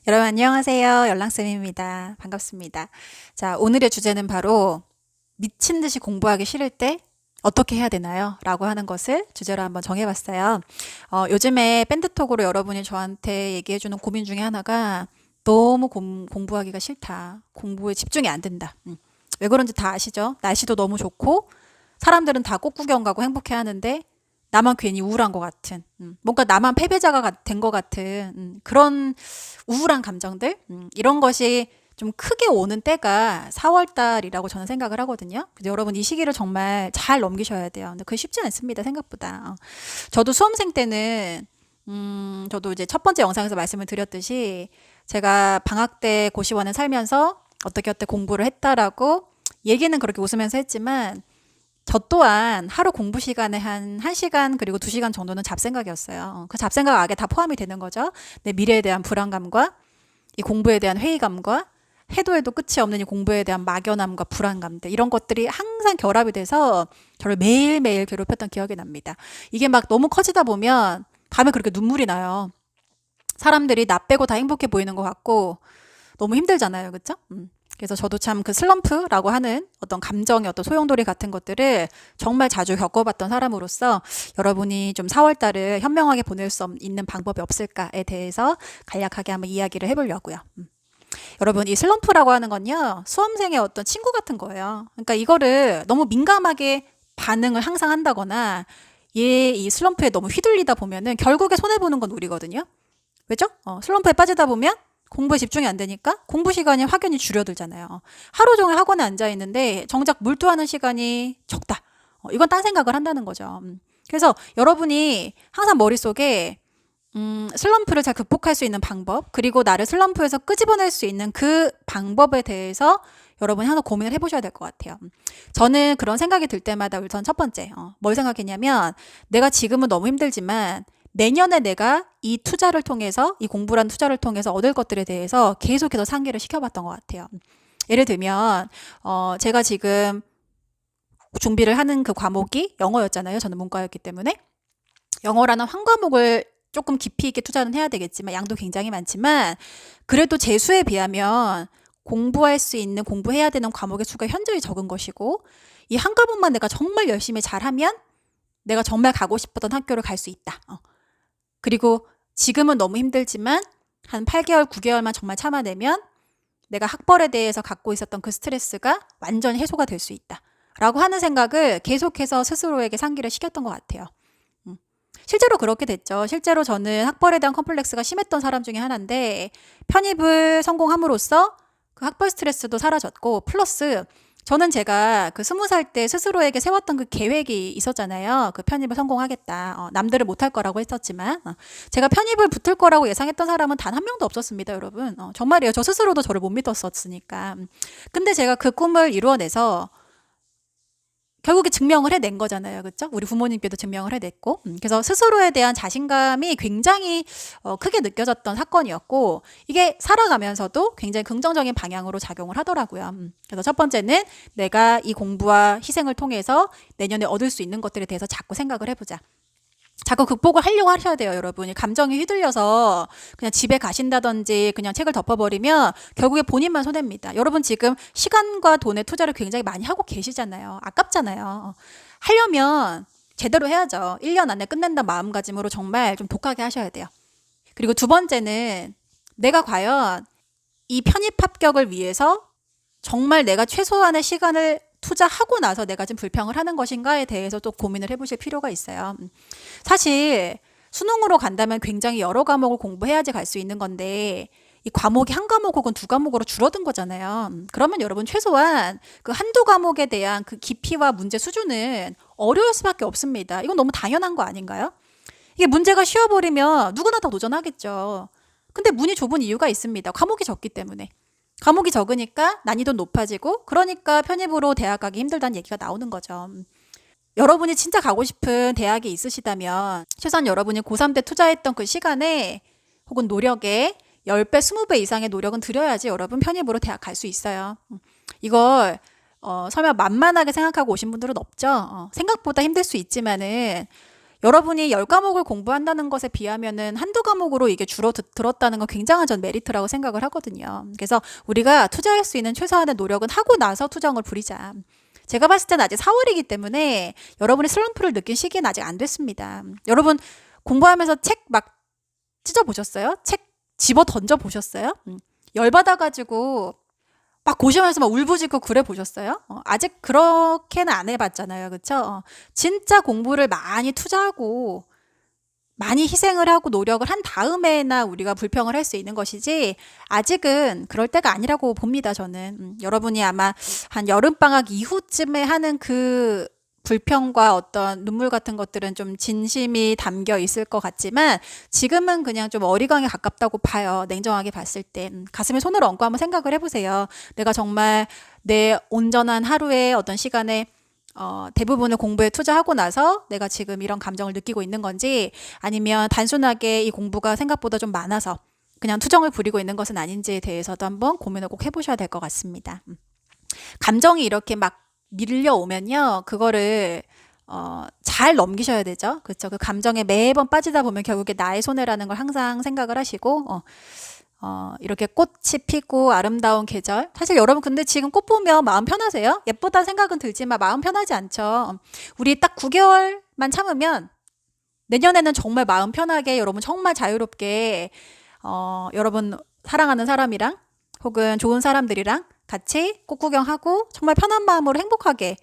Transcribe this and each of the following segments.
여러분 안녕하세요. 열랑쌤입니다. 반갑습니다. 자, 오늘의 주제는 바로 미친 듯이 공부하기 싫을 때 어떻게 해야 되나요? 라고 하는 것을 주제로 한번 정해봤어요. 요즘에 밴드톡으로 여러분이 저한테 얘기해주는 고민 중에 하나가 너무 공부하기가 싫다. 공부에 집중이 안 된다. 왜 그런지 다 아시죠? 날씨도 너무 좋고 사람들은 다 꽃구경 가고 행복해 하는데 나만 괜히 우울한 것 같은, 뭔가 나만 패배자가 된 것 같은 그런 우울한 감정들, 이런 것이 좀 크게 오는 때가 4월 달이라고 저는 생각을 하거든요. 근데 여러분 이 시기를 정말 잘 넘기셔야 돼요. 근데 그게 쉽지 않습니다, 생각보다. 저도 수험생 때는 저도 이제 첫 번째 영상에서 말씀을 드렸듯이 제가 방학 때 고시원에 살면서 어떻게 어떻게 공부를 했다라고 얘기는 그렇게 웃으면서 했지만 저 또한 하루 공부 시간에 한 1시간 그리고 2시간 정도는 잡생각이었어요. 그 잡생각 악에 다 포함이 되는 거죠. 내 미래에 대한 불안감과 이 공부에 대한 회의감과 해도 끝이 없는 이 공부에 대한 막연함과 불안감들, 이런 것들이 항상 결합이 돼서 저를 매일매일 괴롭혔던 기억이 납니다. 이게 막 너무 커지다 보면 밤에 그렇게 눈물이 나요. 사람들이 나 빼고 다 행복해 보이는 것 같고 너무 힘들잖아요. 그쵸? 그래서 저도 참 그 슬럼프라고 하는 어떤 감정의 어떤 소용돌이 같은 것들을 정말 자주 겪어봤던 사람으로서 여러분이 좀 4월달을 현명하게 보낼 수 있는 방법이 없을까에 대해서 간략하게 한번 이야기를 해보려고요. 여러분, 이 슬럼프라고 하는 건요, 수험생의 어떤 친구 같은 거예요. 그러니까 이거를 너무 민감하게 반응을 항상 한다거나 얘 이 슬럼프에 너무 휘둘리다 보면은 결국에 손해보는 건 우리거든요. 왜죠? 슬럼프에 빠지다 보면 공부에 집중이 안 되니까 공부 시간이 확연히 줄어들잖아요. 하루 종일 학원에 앉아 있는데 정작 몰두하는 시간이 적다. 이건 딴 생각을 한다는 거죠. 그래서 여러분이 항상 머릿속에 슬럼프를 잘 극복할 수 있는 방법, 그리고 나를 슬럼프에서 끄집어낼 수 있는 그 방법에 대해서 여러분이 하나 고민을 해보셔야 될 것 같아요. 저는 그런 생각이 들 때마다 우선 첫 번째, 뭘 생각했냐면 내가 지금은 너무 힘들지만 내년에 내가 이 투자를 통해서, 이 공부라는 투자를 통해서 얻을 것들에 대해서 계속해서 상기를 시켜봤던 것 같아요. 예를 들면, 제가 지금 준비를 하는 그 과목이 영어였잖아요. 저는 문과였기 때문에. 영어라는 한 과목을 조금 깊이 있게 투자는 해야 되겠지만, 양도 굉장히 많지만, 그래도 재수에 비하면 공부할 수 있는, 공부해야 되는 과목의 수가 현저히 적은 것이고, 이 한 과목만 내가 정말 열심히 잘하면 내가 정말 가고 싶었던 학교를 갈 수 있다. 그리고 지금은 너무 힘들지만 한 8개월, 9개월만 정말 참아내면 내가 학벌에 대해서 갖고 있었던 그 스트레스가 완전히 해소가 될 수 있다. 라고 하는 생각을 계속해서 스스로에게 상기를 시켰던 것 같아요. 실제로 그렇게 됐죠. 실제로 저는 학벌에 대한 컴플렉스가 심했던 사람 중에 하나인데 편입을 성공함으로써 그 학벌 스트레스도 사라졌고, 플러스 저는 제가 그 20살 때 스스로에게 세웠던 그 계획이 있었잖아요. 그 편입을 성공하겠다. 남들은 못할 거라고 했었지만, 제가 편입을 붙을 거라고 예상했던 사람은 단 한 명도 없었습니다, 여러분. 정말이에요. 저 스스로도 저를 못 믿었었으니까. 근데 제가 그 꿈을 이루어내서 결국에 증명을 해낸 거잖아요. 그렇죠? 우리 부모님께도 증명을 해냈고. 그래서 스스로에 대한 자신감이 굉장히 크게 느껴졌던 사건이었고, 이게 살아가면서도 굉장히 긍정적인 방향으로 작용을 하더라고요. 그래서 첫 번째는 내가 이 공부와 희생을 통해서 내년에 얻을 수 있는 것들에 대해서 자꾸 생각을 해보자. 자꾸 극복을 하려고 하셔야 돼요, 여러분이. 감정이 휘둘려서 그냥 집에 가신다든지 그냥 책을 덮어버리면 결국에 본인만 손해입니다. 여러분 지금 시간과 돈의 투자를 굉장히 많이 하고 계시잖아요. 아깝잖아요. 하려면 제대로 해야죠. 1년 안에 끝낸다 마음가짐으로 정말 좀 독하게 하셔야 돼요. 그리고 두 번째는 내가 과연 이 편입 합격을 위해서 정말 내가 최소한의 시간을 투자하고 나서 내가 지금 불평을 하는 것인가에 대해서 또 고민을 해보실 필요가 있어요. 사실 수능으로 간다면 굉장히 여러 과목을 공부해야지 갈 수 있는 건데 이 과목이 한 과목 혹은 두 과목으로 줄어든 거잖아요. 그러면 여러분 최소한 그 한두 과목에 대한 그 깊이와 문제 수준은 어려울 수밖에 없습니다. 이건 너무 당연한 거 아닌가요? 이게 문제가 쉬워버리면 누구나 다 도전하겠죠. 근데 문이 좁은 이유가 있습니다. 과목이 적기 때문에. 과목이 적으니까 난이도 높아지고, 그러니까 편입으로 대학 가기 힘들다는 얘기가 나오는 거죠. 여러분이 진짜 가고 싶은 대학이 있으시다면 최소한 여러분이 고3 때 투자했던 그 시간에 혹은 노력에 10배, 20배 이상의 노력은 들여야지 여러분 편입으로 대학 갈 수 있어요. 이걸 설마 만만하게 생각하고 오신 분들은 없죠. 생각보다 힘들 수 있지만은 여러분이 10과목을 공부한다는 것에 비하면은 한두 과목으로 이게 줄어들었다는 건 굉장한 전 메리트라고 생각을 하거든요. 그래서 우리가 투자할 수 있는 최소한의 노력은 하고 나서 투정을 부리자. 제가 봤을 때는 아직 4월이기 때문에 여러분이 슬럼프를 느낀 시기는 아직 안 됐습니다. 여러분 공부하면서 책 막 찢어보셨어요? 책 집어 던져 보셨어요? 열받아가지고 막 고시하면서 막 울부짖고 그래 보셨어요? 아직 그렇게는 안 해봤잖아요. 그쵸? 진짜 공부를 많이 투자하고 많이 희생을 하고 노력을 한 다음에나 우리가 불평을 할 수 있는 것이지 아직은 그럴 때가 아니라고 봅니다. 저는 여러분이 아마 한 여름방학 이후쯤에 하는 그 불평과 어떤 눈물 같은 것들은 좀 진심이 담겨 있을 것 같지만 지금은 그냥 좀 어리광에 가깝다고 봐요. 냉정하게 봤을 때. 가슴에 손을 얹고 한번 생각을 해보세요. 내가 정말 내 온전한 하루의 어떤 시간에 대부분을 공부에 투자하고 나서 내가 지금 이런 감정을 느끼고 있는 건지 아니면 단순하게 이 공부가 생각보다 좀 많아서 그냥 투정을 부리고 있는 것은 아닌지에 대해서도 한번 고민을 꼭 해보셔야 될 것 같습니다. 감정이 이렇게 막 밀려오면요, 그거를 잘 넘기셔야 되죠. 그렇죠. 그 감정에 매번 빠지다 보면 결국에 나의 손해라는 걸 항상 생각을 하시고 이렇게 꽃이 피고 아름다운 계절. 사실 여러분 근데 지금 꽃 보면 마음 편하세요? 예쁘다는 생각은 들지만 마음 편하지 않죠. 우리 딱 9개월만 참으면 내년에는 정말 마음 편하게 여러분 정말 자유롭게 여러분 사랑하는 사람이랑 혹은 좋은 사람들이랑 같이 꽃 구경하고 정말 편한 마음으로 행복하게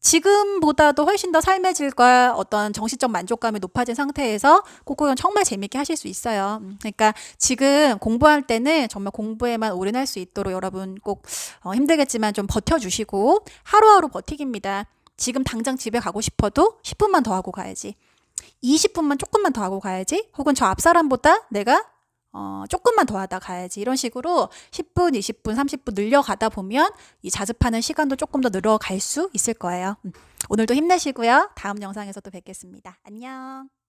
지금보다도 훨씬 더 삶의 질과 어떤 정신적 만족감이 높아진 상태에서 꽃 구경 정말 재밌게 하실 수 있어요. 그러니까 지금 공부할 때는 정말 공부에만 올인할 수 있도록 여러분 꼭 힘들겠지만 좀 버텨주시고 하루하루 버티기입니다. 지금 당장 집에 가고 싶어도 10분만 더 하고 가야지. 20분만 조금만 더 하고 가야지. 혹은 저 앞 사람보다 내가 조금만 더 하다 가야지. 이런 식으로 10분, 20분, 30분 늘려가다 보면 이 자습하는 시간도 조금 더 늘어갈 수 있을 거예요. 오늘도 힘내시고요. 다음 영상에서 또 뵙겠습니다. 안녕.